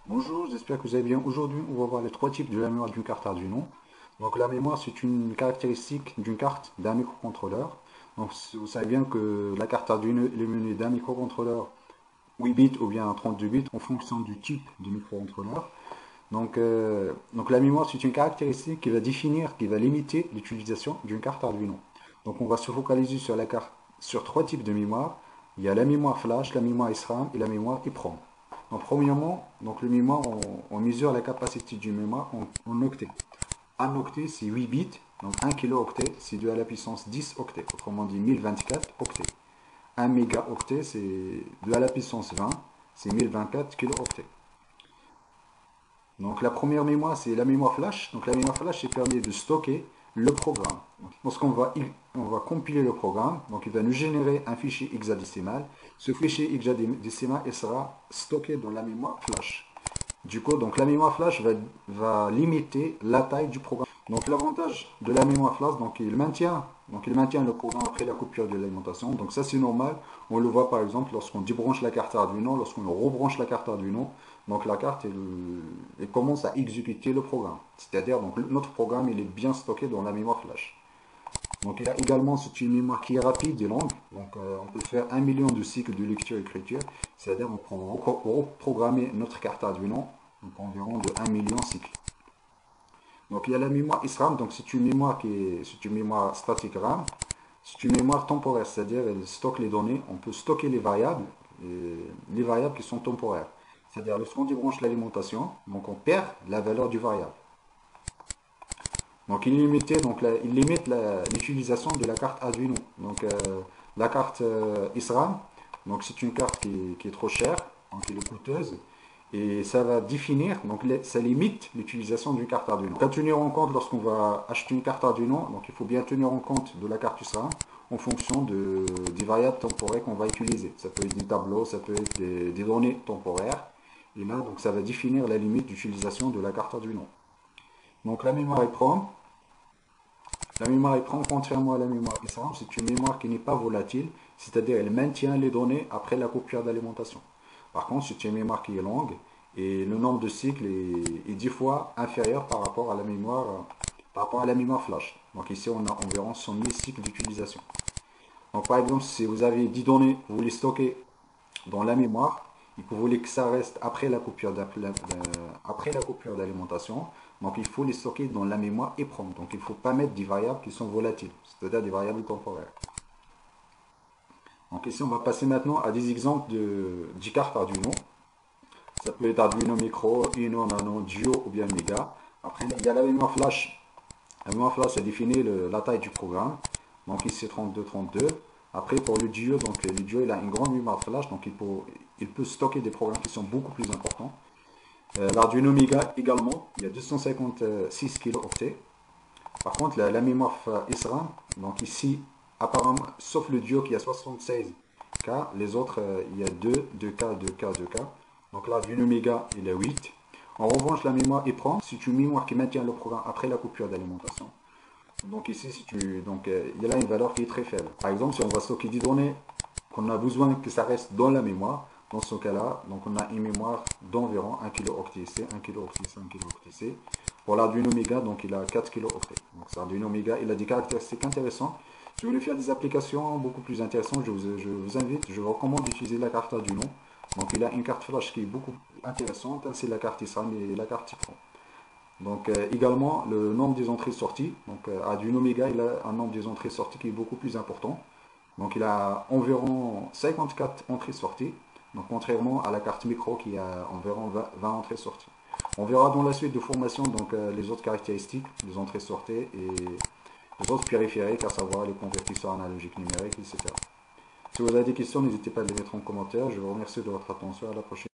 Bonjour, j'espère que vous allez bien. Aujourd'hui, on va voir les trois types de la mémoire d'une carte Arduino. Donc la mémoire, c'est une caractéristique d'une carte d'un microcontrôleur. Donc vous savez bien que la carte Arduino est munie d'un microcontrôleur 8 bits ou bien 32 bits en fonction du type de microcontrôleur. Donc la mémoire, c'est une caractéristique qui va définir, qui va limiter l'utilisation d'une carte Arduino. Donc on va se focaliser sur la carte, sur trois types de mémoire. Il y a la mémoire flash, la mémoire SRAM et la mémoire EEPROM. Donc premièrement, donc le mémoire, on mesure la capacité du mémoire en octets. Un octet, c'est 8 bits, donc 1 kilo-octet, c'est 2 à la puissance 10 octets, autrement dit 1024 octets. Un mégaoctet, c'est 2 à la puissance 20, c'est 1024 kilo-octets. Donc la première mémoire, c'est la mémoire flash. Donc la mémoire flash, c'est permet de stocker le programme. Lorsqu'on va compiler le programme, donc il va nous générer un fichier hexadécimal. Ce fichier hexadécimal il sera stocké dans la mémoire flash. Du coup, donc la mémoire flash va limiter la taille du programme. Donc l'avantage de la mémoire flash, donc il maintient le programme après la coupure de l'alimentation. Donc ça c'est normal. On le voit par exemple lorsqu'on débranche la carte Arduino, lorsqu'on rebranche la carte Arduino. Donc la carte elle commence à exécuter le programme. C'est-à-dire donc notre programme il est bien stocké dans la mémoire flash. Donc il y a également c'est une mémoire qui est rapide et longue. Donc on peut faire 1 million de cycles de lecture-écriture. C'est-à-dire on peut reprogrammer notre carte Arduino donc environ de 1 million de cycles. Donc il y a la mémoire SRAM, donc c'est une mémoire statique RAM. C'est une mémoire temporaire, c'est-à-dire elle stocke les données. On peut stocker les variables qui sont temporaires. C'est-à-dire lorsqu'on débranche l'alimentation, donc on perd la valeur du variable. Donc il limite l'utilisation de la carte Arduino. Donc la carte SRAM, donc c'est une carte qui est trop chère, donc elle est coûteuse. Et ça va définir, donc ça limite l'utilisation d'une carte Arduino. À tenir en compte lorsqu'on va acheter une carte Arduino, donc il faut bien tenir en compte de la carte SRAM en fonction des variables temporaires qu'on va utiliser. Ça peut être des tableaux, ça peut être des données temporaires. Et là, donc ça va définir la limite d'utilisation de la carte Arduino. Donc la mémoire EEPROM, contrairement à la mémoire SRAM, c'est une mémoire qui n'est pas volatile, c'est-à-dire elle maintient les données après la coupure d'alimentation. Par contre, c'est une mémoire qui est longue et le nombre de cycles est 10 fois inférieur par rapport à la mémoire flash. Donc ici, on a environ 100 000 cycles d'utilisation. Donc par exemple, si vous avez 10 données, vous les stockez dans la mémoire et que vous voulez que ça reste après la coupure d'alimentation, donc il faut les stocker dans la mémoire EEPROM. Donc il ne faut pas mettre des variables qui sont volatiles, c'est-à-dire des variables temporaires. Donc ici, on va passer maintenant à des exemples de cartes Arduino. Ça peut être Arduino Micro, Uno, Nano, Duo ou bien Mega. Après, il y a la mémoire flash. La mémoire flash, ça définit la taille du programme. Donc ici, 32. Après, pour le Duo, donc le Duo, il a une grande mémoire flash. Donc il peut stocker des programmes qui sont beaucoup plus importants. L'Arduino Mega également, il y a 256 kilo-octets. Par contre, la mémoire SRAM, donc ici, apparemment, sauf le Duo qui a 76K, les autres, il y a 2K, 2K, 2K. Donc là, l'Arduino Mega, il a 8. En revanche, la mémoire EEPROM, c'est une mémoire qui maintient le programme après la coupure d'alimentation. Donc ici, il y a là une valeur qui est très faible. Par exemple, si on va stocker des données qu'on a besoin que ça reste dans la mémoire, dans ce cas-là, donc on a une mémoire d'environ 1 kilo-octet C, 1 kilo-octet C, 1 kilo-octet C. Pour l'Arduino Mega, donc il a 4 kilo-octets. Donc l'Arduino Mega, il a des caractéristiques intéressantes. Si vous voulez faire des applications beaucoup plus intéressantes, je vous recommande d'utiliser la carte Arduino. Donc il a une carte flash qui est beaucoup intéressante, c'est la carte SRAM et la carte EEPROM. Donc également le nombre des entrées-sorties. Donc Arduino Mega, il a un nombre des entrées-sorties qui est beaucoup plus important. Donc il a environ 54 entrées-sorties. Donc contrairement à la carte micro qui a environ 20 entrées-sorties. On verra dans la suite de formation donc les autres caractéristiques, les entrées-sorties et les autres périphériques, à savoir les convertisseurs analogiques numériques, etc. Si vous avez des questions, n'hésitez pas à les mettre en commentaire. Je vous remercie de votre attention. À la prochaine.